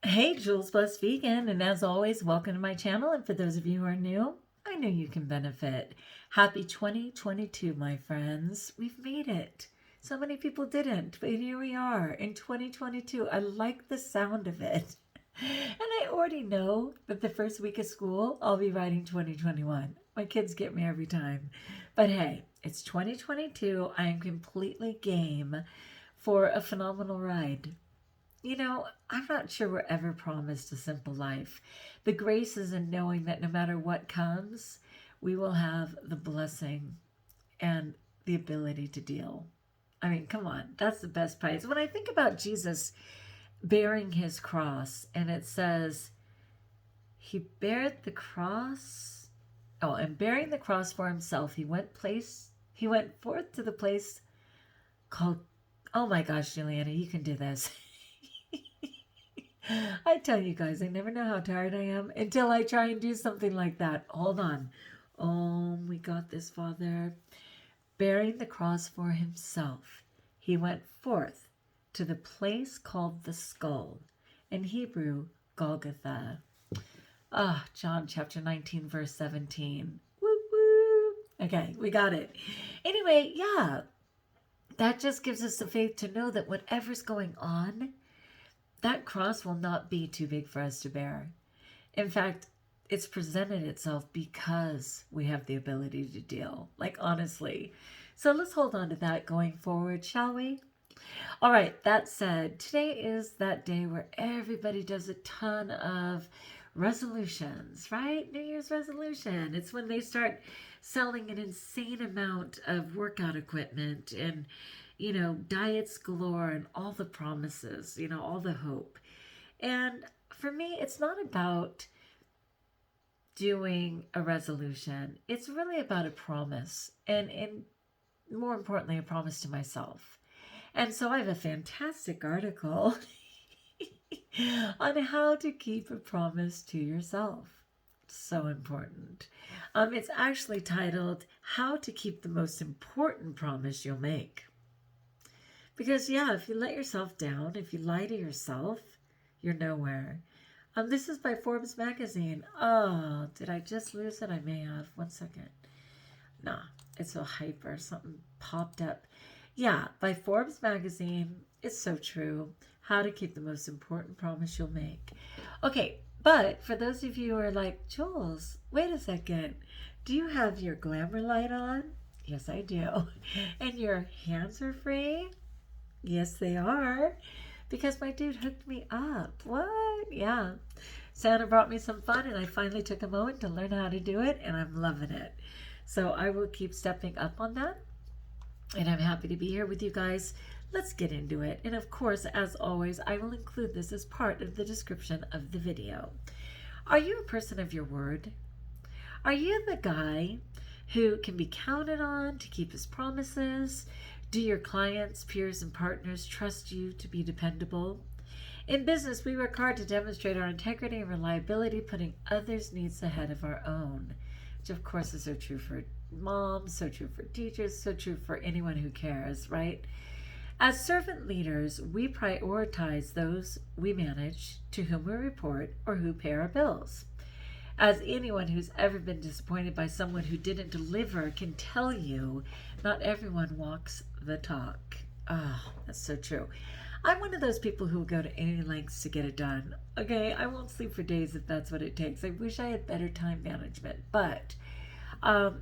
Hey, Jules Blessed Vegan, and as always, welcome to my channel. And for those of you who are new, I know you can benefit. Happy 2022, my friends. We've made it. So many people didn't, but here we are in 2022. I like the sound of it. And I already know that the first week of school, I'll be writing 2021. My kids get me every time. But hey, it's 2022. I am completely game for a phenomenal ride. I'm not sure we're ever promised a simple life. The grace is in knowing that no matter what comes, we will have the blessing and the ability to deal. I mean, come on, that's the best prize. When I think about Jesus bearing his cross, and it says, he bared the cross. Oh, and bearing the cross for himself, he went forth to the place called, oh my gosh, Juliana, you can do this. I tell you guys, I never know how tired I am until I try and do something like that. Hold on. We got this, Father. Bearing the cross for himself, he went forth to the place called the skull. In Hebrew, Golgotha. John chapter 19, verse 17. Woo woo. Okay, we got it. Anyway, yeah, that just gives us the faith to know that whatever's going on, that cross will not be too big for us to bear. In fact, it's presented itself because we have the ability to deal. Like, honestly. So let's hold on to that going forward, shall we? All right, that said, today is that day where everybody does a ton of resolutions, right? New Year's resolution. It's when they start selling an insane amount of workout equipment and diets galore and all the promises, all the hope. And for me, it's not about doing a resolution. It's really about a promise and more importantly, a promise to myself. And so I have a fantastic article on how to keep a promise to yourself. So important. It's actually titled, How to Keep the Most Important Promise You'll Make. Because, yeah, if you let yourself down, if you lie to yourself, you're nowhere. This is by Forbes magazine. Oh, did I just lose it? I may have. 1 second. Nah, it's so hyper. Something popped up. Yeah, by Forbes magazine. It's so true. How to keep the most important promise you'll make. Okay, but for those of you who are like, Jules, wait a second. Do you have your glamour light on? Yes, I do. And your hands are free? Yes, they are. Because my dude hooked me up. What? Yeah. Santa brought me some fun, and I finally took a moment to learn how to do it, and I'm loving it. So I will keep stepping up on that, and I'm happy to be here with you guys. Let's get into it. And of course, as always, I will include this as part of the description of the video. Are you a person of your word? Are you the guy who can be counted on to keep his promises? Do your clients, peers, and partners trust you to be dependable? In business, we work hard to demonstrate our integrity and reliability, putting others' needs ahead of our own, which of course is so true for moms, so true for teachers, so true for anyone who cares, right? As servant leaders, we prioritize those we manage, to whom we report, or who pay our bills. As anyone who's ever been disappointed by someone who didn't deliver can tell you, not everyone walks the talk. Oh, that's so true. I'm one of those people who will go to any lengths to get it done. Okay, I won't sleep for days if that's what it takes. I wish I had better time management, but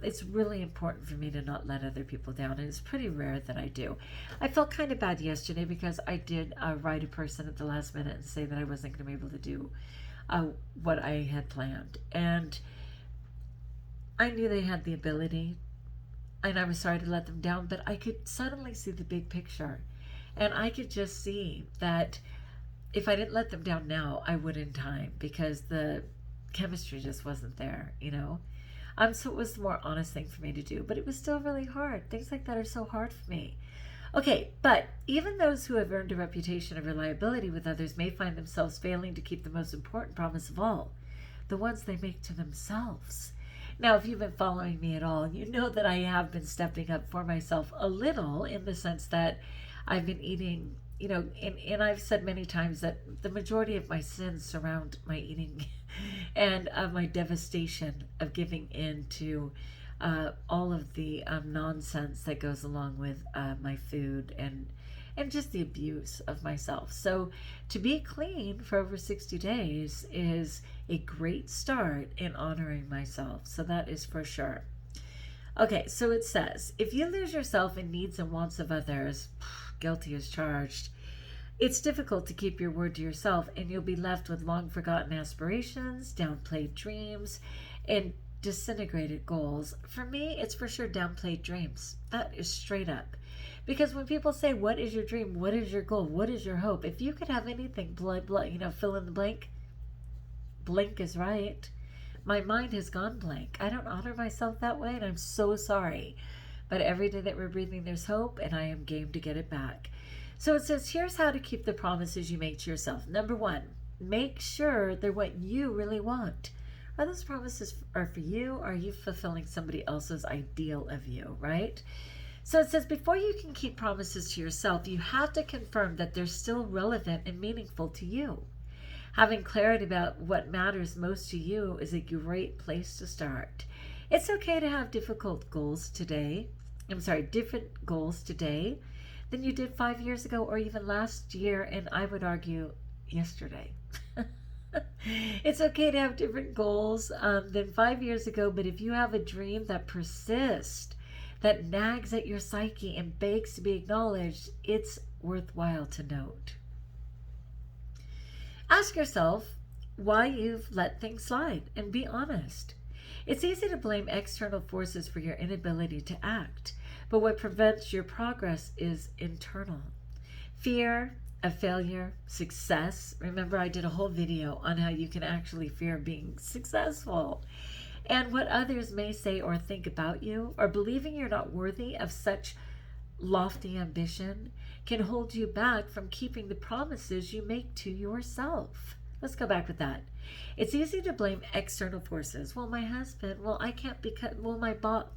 it's really important for me to not let other people down, and it's pretty rare that I do. I felt kind of bad yesterday because I did write a person at the last minute and say that I wasn't going to be able to do what I had planned. And I knew they had the ability, and I was sorry to let them down, but I could suddenly see the big picture. And I could just see that if I didn't let them down now, I would in time, because the chemistry just wasn't there, So it was the more honest thing for me to do, but it was still really hard. Things like that are so hard for me. Okay, but even those who have earned a reputation of reliability with others may find themselves failing to keep the most important promise of all, the ones they make to themselves. Now, if you've been following me at all, you know that I have been stepping up for myself a little, in the sense that I've been eating and I've said many times that the majority of my sins surround my eating and my devastation of giving in to all of the nonsense that goes along with my food and just the abuse of myself. So to be clean for over 60 days is a great start in honoring myself. So that is for sure. Okay, so it says, if you lose yourself in needs and wants of others, guilty as charged, it's difficult to keep your word to yourself, and you'll be left with long forgotten aspirations, downplayed dreams, and disintegrated goals. For me, it's for sure downplayed dreams. That is straight up. Because when people say, what is your dream? What is your goal? What is your hope? If you could have anything, fill in the blank, blank is right. My mind has gone blank. I don't honor myself that way, and I'm so sorry. But every day that we're breathing, there's hope, and I am game to get it back. So it says, here's how to keep the promises you make to yourself. Number one, make sure they're what you really want. Are those promises are for you, or are you fulfilling somebody else's ideal of you, right? So it says, before you can keep promises to yourself, you have to confirm that they're still relevant and meaningful to you. Having clarity about what matters most to you is a great place to start. It's okay to have different goals today than you did 5 years ago or even last year, and I would argue yesterday. It's okay to have different goals than 5 years ago, but if you have a dream that persists, that nags at your psyche and begs to be acknowledged, it's worthwhile to note. Ask yourself why you've let things slide and be honest. It's easy to blame external forces for your inability to act, but what prevents your progress is internal. Fear of failure, success. Remember, I did a whole video on how you can actually fear being successful. And what others may say or think about you, or believing you're not worthy of such lofty ambition, can hold you back from keeping the promises you make to yourself. Let's go back with that. It's easy to blame external forces. Well, my husband, I can't my boss,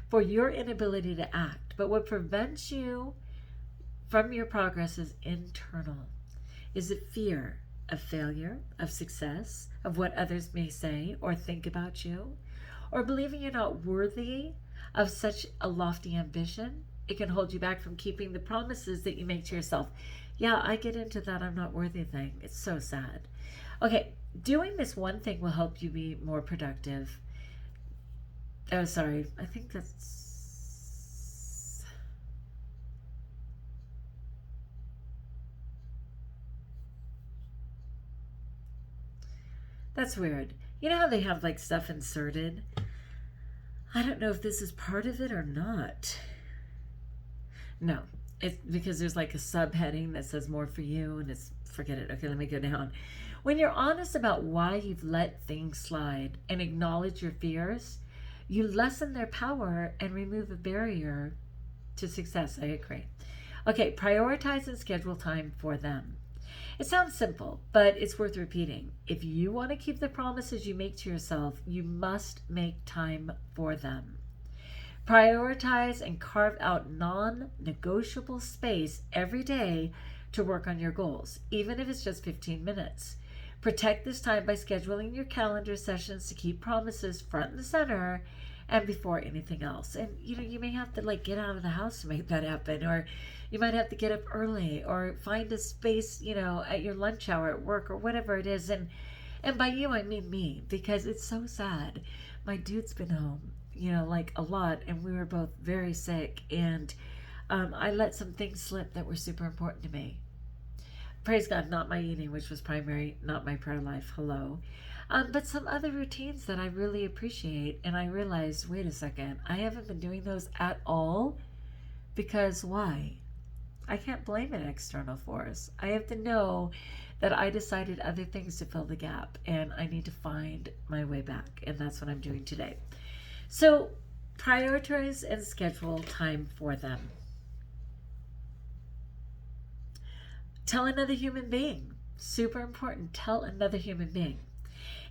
for your inability to act. But what prevents you from your progress is internal. Is it fear of failure, of success, of what others may say or think about you? Or believing you're not worthy of such a lofty ambition? It can hold you back from keeping the promises that you make to yourself. Yeah, I get into that I'm not worthy thing. It's so sad. Okay, doing this one thing will help you be more productive. Oh, sorry. I think that's weird. You know how they have like stuff inserted? I don't know if this is part of it or not. No, it's because there's like a subheading that says more for you, and it's, forget it. Okay, let me go down. When you're honest about why you've let things slide and acknowledge your fears, you lessen their power and remove a barrier to success. I agree. Okay, prioritize and schedule time for them. It sounds simple, but it's worth repeating. If you want to keep the promises you make to yourself, you must make time for them. Prioritize and carve out non-negotiable space every day to work on your goals, even if it's just 15 minutes. Protect this time by scheduling your calendar sessions to keep promises front and center and before anything else. And you may have to get out of the house to make that happen, or you might have to get up early or find a space, at your lunch hour at work or whatever it is. And by you, I mean me, because it's so sad. My dude's been home, a lot, and we were both very sick, and I let some things slip that were super important to me. Praise God, not my eating, which was primary, not my prayer life, hello. But some other routines that I really appreciate, and I realized, wait a second, I haven't been doing those at all, because why? I can't blame an external force. I have to know that I decided other things to fill the gap, and I need to find my way back, and that's what I'm doing today. So prioritize and schedule time for them. Tell another human being. Super important. Tell another human being.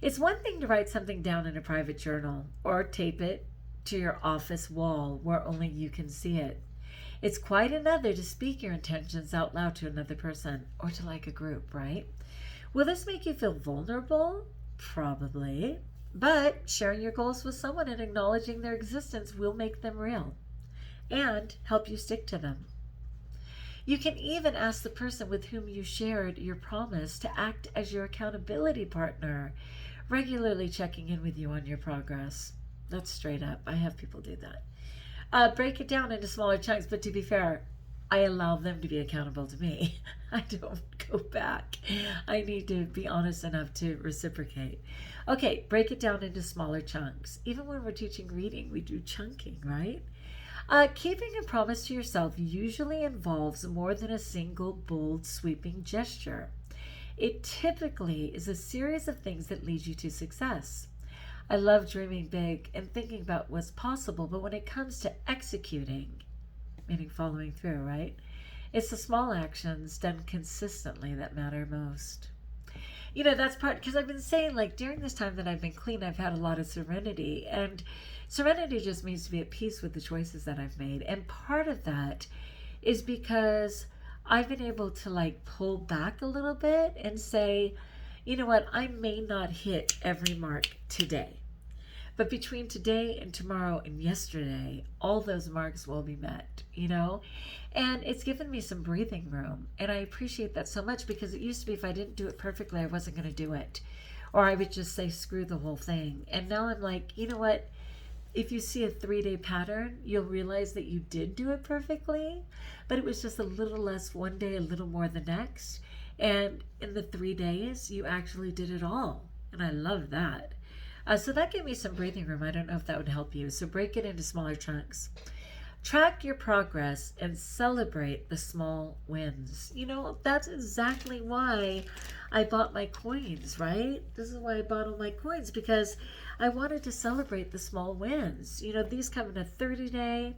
It's one thing to write something down in a private journal or tape it to your office wall where only you can see it. It's quite another to speak your intentions out loud to another person or to like a group, right? Will this make you feel vulnerable? Probably. But sharing your goals with someone and acknowledging their existence will make them real and help you stick to them. You can even ask the person with whom you shared your promise to act as your accountability partner, regularly checking in with you on your progress. That's straight up. I have people do that. Break it down into smaller chunks, but to be fair, I allow them to be accountable to me. I don't go back. I need to be honest enough to reciprocate. Okay, break it down into smaller chunks. Even when we're teaching reading, we do chunking, right? Keeping a promise to yourself usually involves more than a single bold, sweeping gesture. It typically is a series of things that lead you to success. I love dreaming big and thinking about what's possible, but when it comes to executing, meaning following through, right? It's the small actions done consistently that matter most. You know, that's part, because I've been saying, like, during this time that I've been clean, I've had a lot of serenity. And serenity just means to be at peace with the choices that I've made. And part of that is because I've been able to, like, pull back a little bit and say, you know what, I may not hit every mark today. But between today and tomorrow and yesterday, all those marks will be met, you know? And it's given me some breathing room. And I appreciate that so much, because it used to be if I didn't do it perfectly, I wasn't going to do it. Or I would just say, screw the whole thing. And now I'm like, you know what? If you see a 3-day pattern, you'll realize that you did do it perfectly, but it was just a little less one day, a little more the next. And in the 3 days, you actually did it all. And I love that. So that gave me some breathing room. I don't know if that would help you. So break it into smaller chunks. Track your progress and celebrate the small wins. You know, that's exactly why I bought my coins, right? This is why I bought all my coins, because I wanted to celebrate the small wins. You know, these come in a 30-day.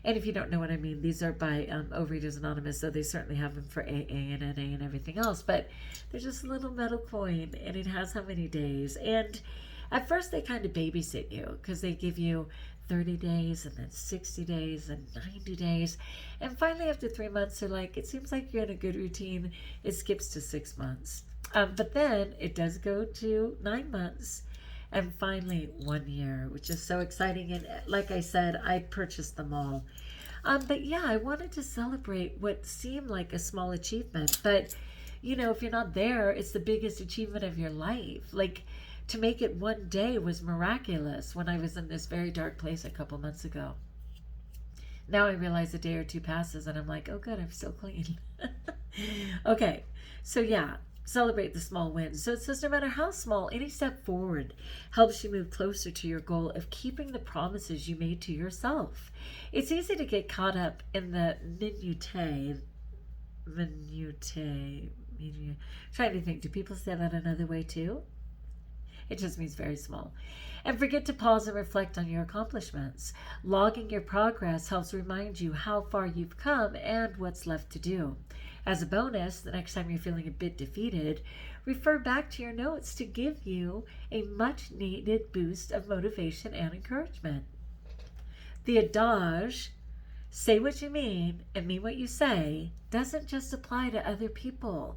And if you don't know what I mean, these are by Overeaters Anonymous, so they certainly have them for AA and NA and everything else. But they're just a little metal coin, and it has how many days. And at first, they kind of babysit you, because they give you 30 days and then 60 days and 90 days. And finally, after 3 months, they're like, it seems like you're in a good routine. It skips to 6 months. But then it does go to 9 months. And finally, 1 year, which is so exciting. And like I said, I purchased them all. But yeah, I wanted to celebrate what seemed like a small achievement. But, you know, if you're not there, it's the biggest achievement of your life. Like, to make it 1 day was miraculous when I was in this very dark place a couple months ago. Now I realize a day or two passes and I'm like, oh good, I'm still clean. Okay, so yeah, celebrate the small wins. So it says no matter how small, any step forward helps you move closer to your goal of keeping the promises you made to yourself. It's easy to get caught up in the minutiae. Trying to think, do people say that another way too? It just means very small. And forget to pause and reflect on your accomplishments. Logging your progress helps remind you how far you've come and what's left to do. As a bonus, the next time you're feeling a bit defeated, refer back to your notes to give you a much needed boost of motivation and encouragement. The adage, say what you mean and mean what you say, doesn't just apply to other people.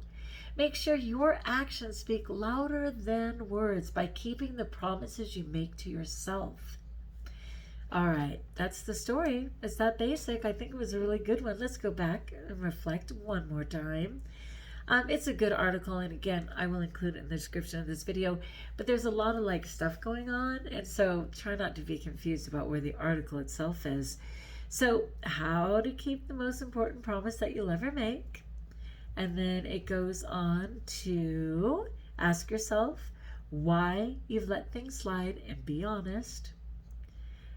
Make sure your actions speak louder than words by keeping the promises you make to yourself. All right, that's the story. It's that basic. I think it was a really good one. Let's go back and reflect one more time. It's a good article, and again, I will include it in the description of this video, but there's a lot of like stuff going on, and so try not to be confused about where the article itself is. So how to keep the most important promise that you'll ever make. And then it goes on to ask yourself why you've let things slide and be honest.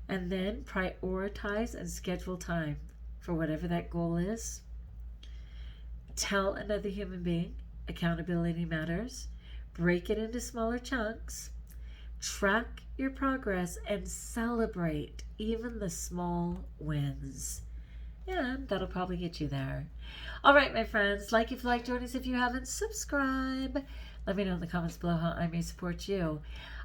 And then prioritize and schedule time for whatever that goal is. Tell another human being accountability matters. Break it into smaller chunks. Track your progress and celebrate even the small wins. And that'll probably get you there. All right, my friends, like if you like, join us if you haven't, subscribe. Let me know in the comments below how I may support you.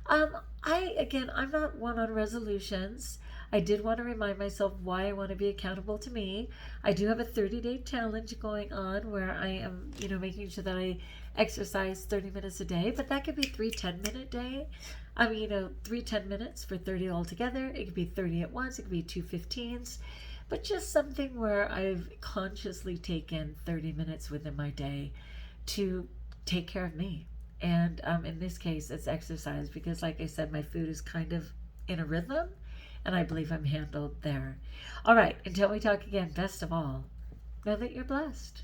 I'm not one on resolutions. I did want to remind myself why I want to be accountable to me. I do have a 30-day challenge going on where I am, making sure that I exercise 30 minutes a day, but that could be 3 10-minute day. I mean, 3 10 minutes for 30 altogether. It could be 30 at once. It could be 2 15s, but just something where I've consciously taken 30 minutes within my day to take care of me. And in this case, it's exercise because, like I said, my food is kind of in a rhythm, and I believe I'm handled there. All right, until we talk again, best of all, know that you're blessed.